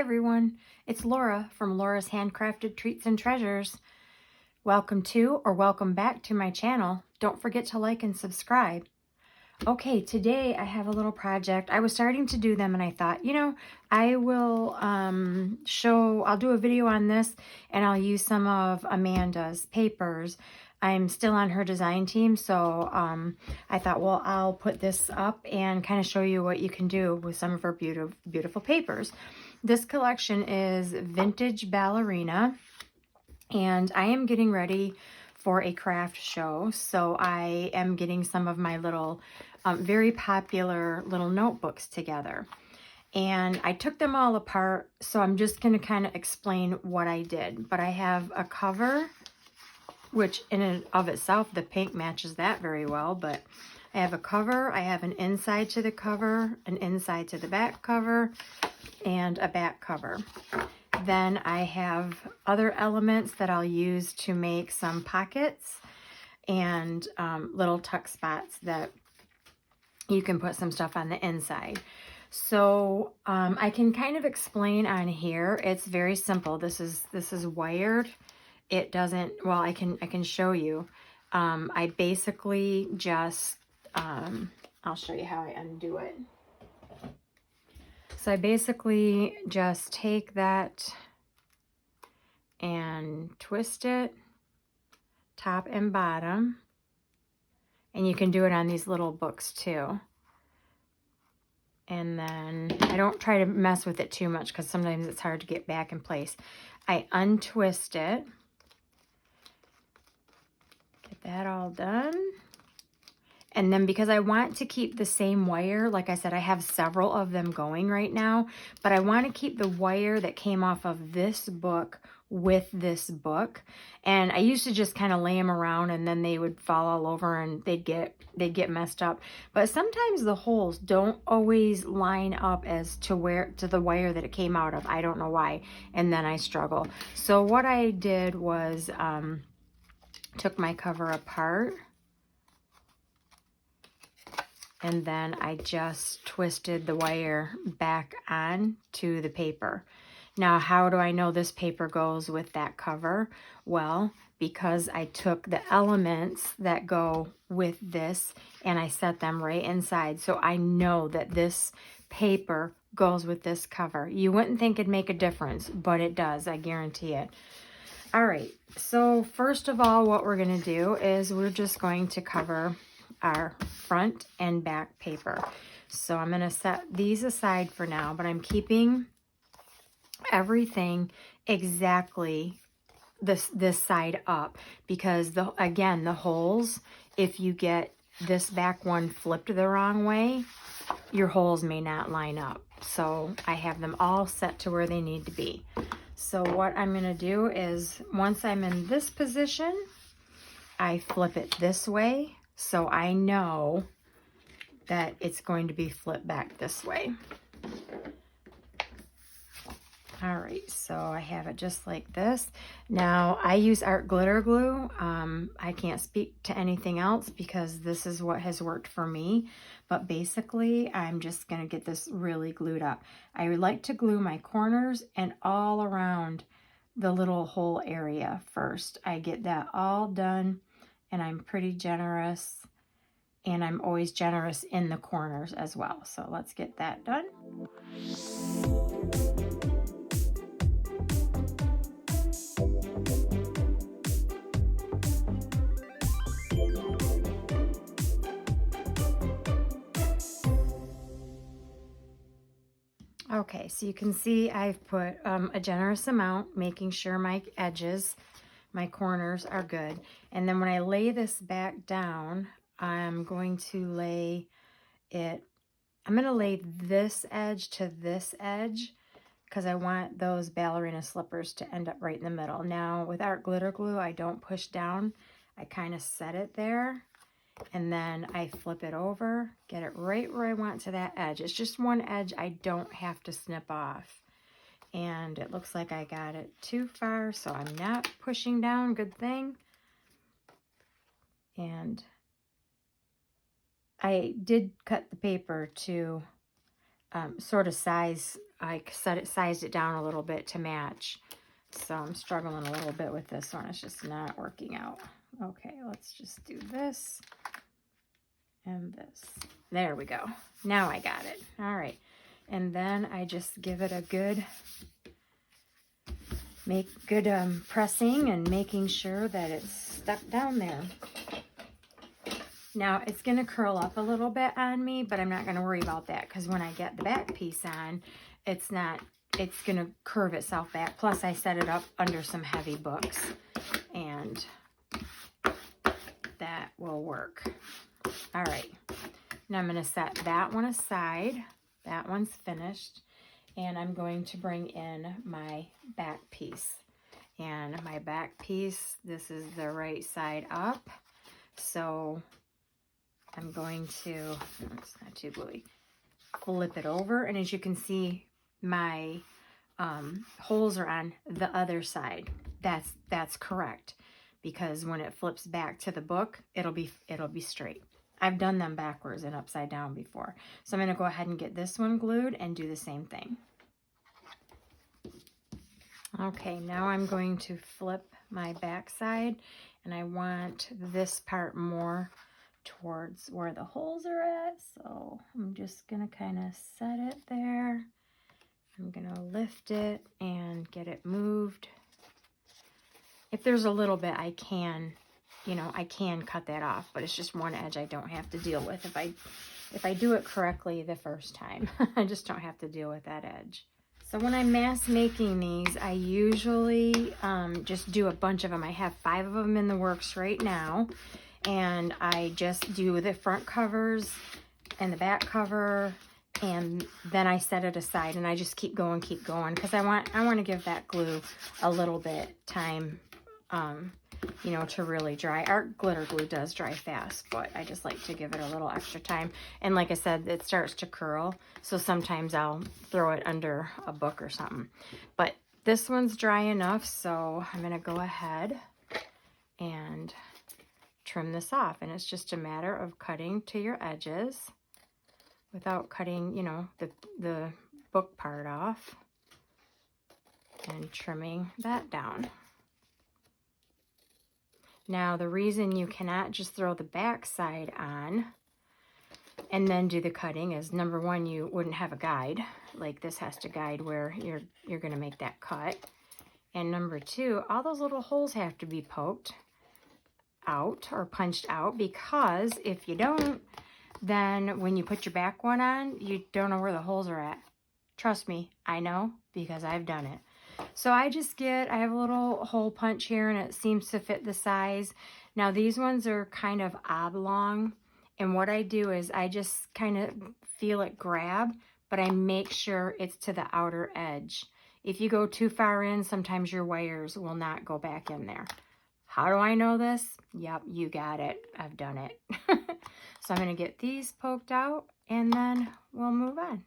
everyone, it's Laura from Laura's Handcrafted Treats and Treasures. Welcome to or welcome back to my channel. Don't forget to like and subscribe. Okay, today I have a little project. I was starting to do them and I thought, I will I'll do a video on this and I'll use some of Amanda's papers. I'm still on her design team, so I thought, well, I'll put this up and kind of show you what you can do with some of her beautiful papers. This collection is Vintage Ballerina, and I am getting ready for a craft show, so I am getting some of my little very popular little notebooks together. And I took them all apart, so I'm just going to kind of explain what I did. But I have a cover, which in and of itself, the pink matches that very well, but I have a cover, I have an inside to the cover, an inside to the back cover, and a back cover. Then I have other elements that I'll use to make some pockets and little tuck spots that you can put some stuff on the inside. So I can kind of explain on here. It's very simple. This is wired. It doesn't, well, I can show you. I basically just, I'll show you how I undo it. So I basically just take that and twist it top and bottom. And you can do it on these little books too. And then I don't try to mess with it too much because sometimes it's hard to get back in place. I untwist it. Get that all done. And then because I want to keep the same wire, like I said, I have several of them going right now, but I want to keep the wire that came off of this book with this book. And I used to just kind of lay them around and then they would fall all over and they'd get messed up. But sometimes the holes don't always line up as to the wire that it came out of. I don't know why. And then I struggle. So what I did was took my cover apart. And then I just twisted the wire back on to the paper. Now, how do I know this paper goes with that cover? Well, because I took the elements that go with this and I set them right inside. So I know that this paper goes with this cover. You wouldn't think it'd make a difference, but it does. I guarantee it. All right. So first of all, what we're going to do is we're just going to cover our front and back paper. So I'm going to set these aside for now, but I'm keeping everything exactly this side up because again, the holes, if you get this back one flipped the wrong way, your holes may not line up. So I have them all set to where they need to be. So what I'm going to do is once I'm in this position, I flip it this way. So I know that it's going to be flipped back this way. All right, so I have it just like this. Now I use art glitter glue. I can't speak to anything else because this is what has worked for me. But basically, I'm just gonna get this really glued up. I like to glue my corners and all around the little hole area first. I get that all done. And I'm pretty generous, and I'm always generous in the corners as well. So let's get that done. Okay, so you can see I've put a generous amount, making sure my edges, my corners are good. And then when I lay this back down, I'm going to lay this edge to this edge because I want those ballerina slippers to end up right in the middle. Now with art glitter glue, I don't push down. I kind of set it there and then I flip it over, get it right where I want to that edge. It's just one edge I don't have to snip off. And it looks like I got it too far, so I'm not pushing down. Good thing. And I did cut the paper to sort of size I sized it down a little bit to match. So I'm struggling a little bit with this one. It's just not working out. Okay, let's just do this and this. There we go. Now I got it. All right. And then I just give it a good pressing and making sure that it's stuck down there. Now it's going to curl up a little bit on me, but I'm not going to worry about that because when I get the back piece on, it's going to curve itself back. Plus I set it up under some heavy books and that will work. All right. Now I'm going to set that one aside. That one's finished. And I'm going to bring in my back piece. And my back piece, this is the right side up. So I'm going to, it's not too gluey, flip it over. And as you can see, my holes are on the other side. That's correct. Because when it flips back to the book, it'll be straight. I've done them backwards and upside down before. So I'm going to go ahead and get this one glued and do the same thing. Okay, now I'm going to flip my back side, and I want this part more towards where the holes are at. So I'm just going to kind of set it there. I'm going to lift it and get it moved. If there's a little bit, I can cut that off, but it's just one edge I don't have to deal with. If I do it correctly the first time, I just don't have to deal with that edge. So when I'm mass making these, I usually just do a bunch of them. I have 5 of them in the works right now, and I just do the front covers and the back cover, and then I set it aside, and I just keep going, because I want to give that glue a little bit time, to really dry. Our glitter glue does dry fast, but I just like to give it a little extra time. And like I said, it starts to curl, so sometimes I'll throw it under a book or something. But this one's dry enough, so I'm going to go ahead and trim this off. And it's just a matter of cutting to your edges without cutting, the book part off, and trimming that down. Now, the reason you cannot just throw the back side on and then do the cutting is, number one, you wouldn't have a guide. Like, this has to guide where you're going to make that cut. And number two, all those little holes have to be poked out or punched out, because if you don't, then when you put your back one on, you don't know where the holes are at. Trust me, I know, because I've done it. So I have a little hole punch here, and it seems to fit the size. Now these ones are kind of oblong, and what I do is I just kind of feel it grab, but I make sure it's to the outer edge. If you go too far in, sometimes your wires will not go back in there. How do I know this? Yep, you got it. I've done it. So I'm going to get these poked out, and then we'll move on.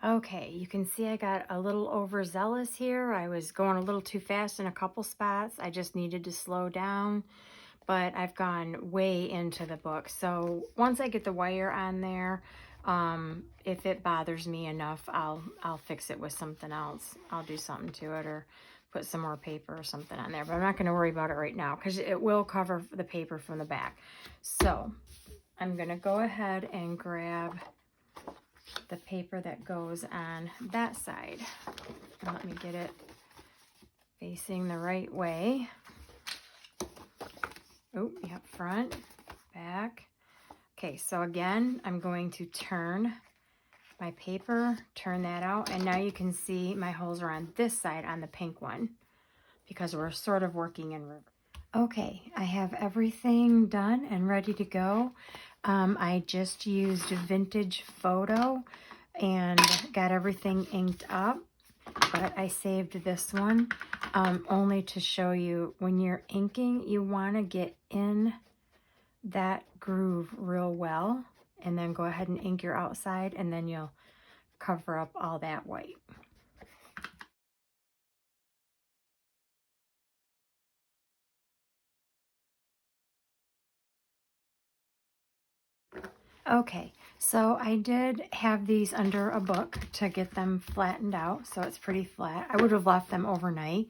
Okay, you can see I got a little overzealous here. I was going a little too fast in a couple spots. I just needed to slow down, but I've gone way into the book. So once I get the wire on there, if it bothers me enough, I'll fix it with something else. I'll do something to it or put some more paper or something on there, but I'm not going to worry about it right now because it will cover the paper from the back. So I'm going to go ahead and grab the paper that goes on that side. Let me get it facing the right way. Oh, yep, front, back. Okay, so again, I'm going to turn my paper, turn that out, and now you can see my holes are on this side on the pink one because we're sort of working in reverse. Okay, I have everything done and ready to go. I just used a vintage photo and got everything inked up, but I saved this one only to show you when you're inking, you want to get in that groove real well, and then go ahead and ink your outside, and then you'll cover up all that white. Okay, So I did have these under a book to get them flattened out, so it's pretty flat. I would have left them overnight,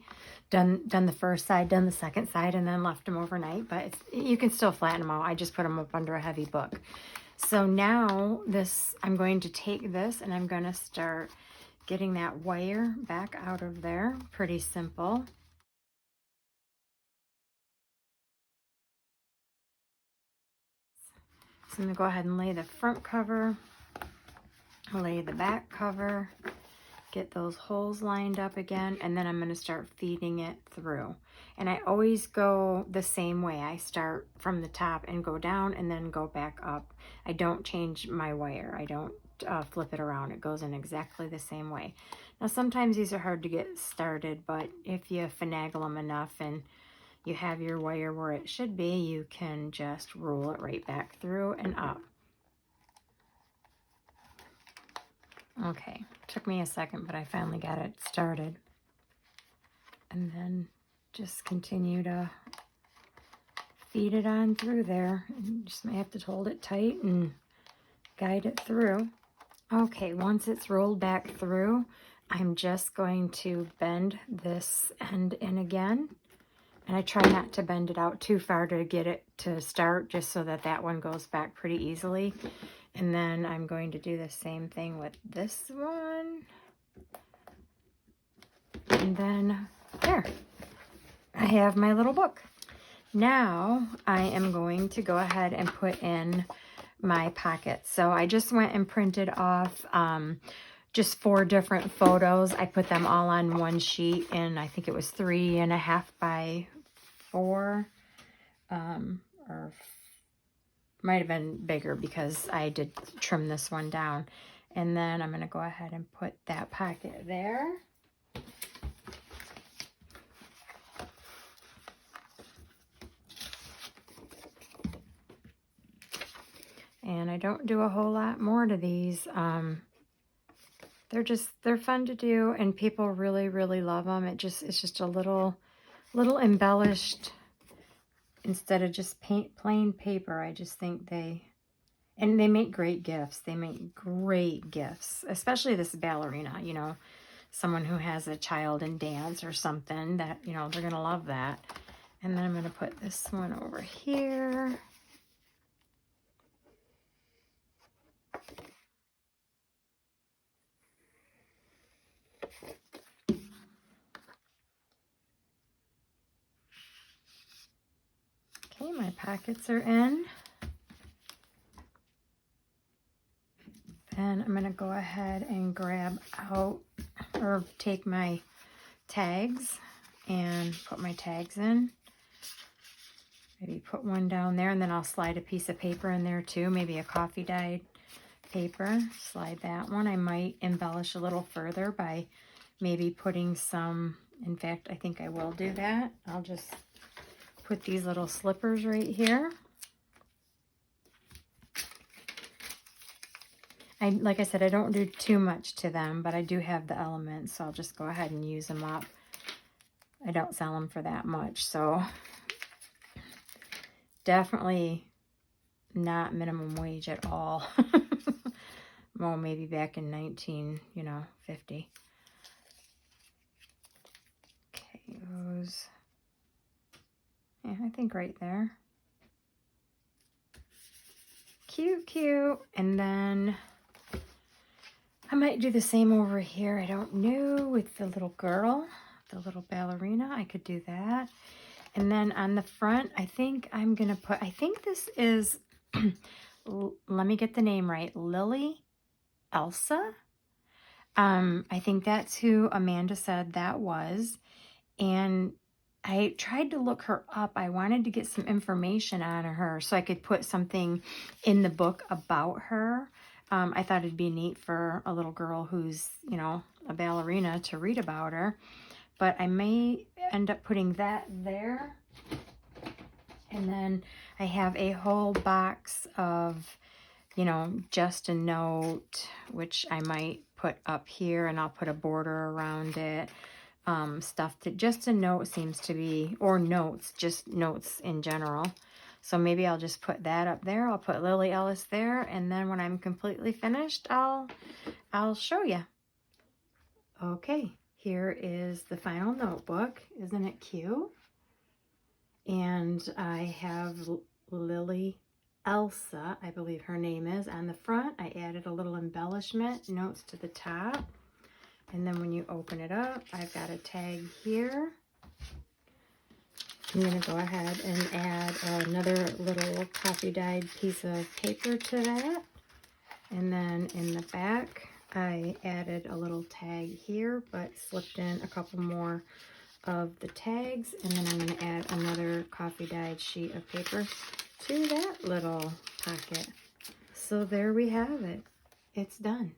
done the first side, done the second side, and then left them overnight, but you can still flatten them out. I just put them up under a heavy book. So now I'm going to take this and I'm going to start getting that wire back out of there. Pretty simple. So I'm going to go ahead and lay the front cover, lay the back cover, get those holes lined up again, and then I'm going to start feeding it through. And I always go the same way. I start from the top and go down and then go back up. I don't change my wire. I don't flip it around. It goes in exactly the same way. Now sometimes these are hard to get started, but if you finagle them enough and you have your wire where it should be, you can just roll it right back through and up. Okay, took me a second, but I finally got it started. And then just continue to feed it on through there. And just may have to hold it tight and guide it through. Okay, once it's rolled back through, I'm just going to bend this end in again. And I try not to bend it out too far to get it to start, just so that that one goes back pretty easily. And then I'm going to do the same thing with this one. And then there, I have my little book. Now I am going to go ahead and put in my pockets. So I just went and printed off just 4 different photos. I put them all on one sheet, and I think it was 3.5 by 4, or might have been bigger because I did trim this one down. And then I'm going to go ahead and put that pocket there. And I don't do a whole lot more to these. They're fun to do, and people really, really love them. It's just a little embellished instead of just plain paper. I just think they make great gifts. They make great gifts, especially this ballerina, you know, someone who has a child in dance or something that, you know, they're going to love that. And then I'm going to put this one over here. Okay, my pockets are in. Then I'm going to go ahead and grab out, or take my tags and put my tags in. Maybe put one down there, and then I'll slide a piece of paper in there too, maybe a coffee dyed paper. Slide that one. I might embellish a little further by maybe putting some, in fact, I think I will do that. I'll just put these little slippers right here. Like I said, I don't do too much to them, but I do have the elements, so I'll just go ahead and use them up. I don't sell them for that much, so definitely not minimum wage at all. Well, maybe back in 1950. Okay, those. Yeah, I think right there. Cute, cute. And then I might do the same over here. I don't know, with the little girl, the little ballerina. I could do that. And then on the front, I think I'm going to put, I think this is, let me get the name right, Lily Elsa. I think that's who Amanda said that was. And I tried to look her up. I wanted to get some information on her so I could put something in the book about her. I thought it'd be neat for a little girl who's, you know, a ballerina to read about her. But I may end up putting that there. And then I have a whole box of, you know, just a note, which I might put up here, and I'll put a border around it. Stuff that just a note seems to be, or notes, just notes in general. So maybe I'll just put that up there. I'll put Lily Ellis there, and then when I'm completely finished, I'll show you. Okay, here is the final notebook. Isn't it cute? And I have Lily Elsa, I believe her name is, on the front. I added a little embellishment, notes to the top. And then when you open it up, I've got a tag here. I'm going to go ahead and add another little coffee dyed piece of paper to that. And then in the back, I added a little tag here, but slipped in a couple more of the tags. And then I'm going to add another coffee dyed sheet of paper to that little pocket. So there we have it. It's done.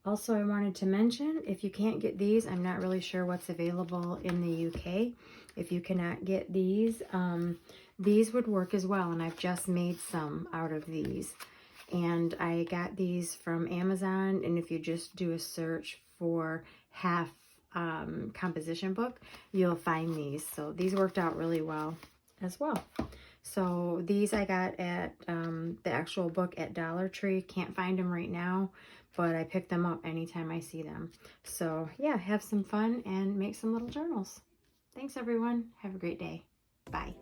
Also, I wanted to mention, if you can't get these, I'm not really sure what's available in the UK. If you cannot get these would work as well. And I've just made some out of these. And I got these from Amazon. And if you just do a search for half composition book, you'll find these. So these worked out really well as well. So these I got at the actual book at Dollar Tree. Can't find them right now, but I pick them up anytime I see them. So yeah, have some fun and make some little journals. Thanks everyone. Have a great day. Bye.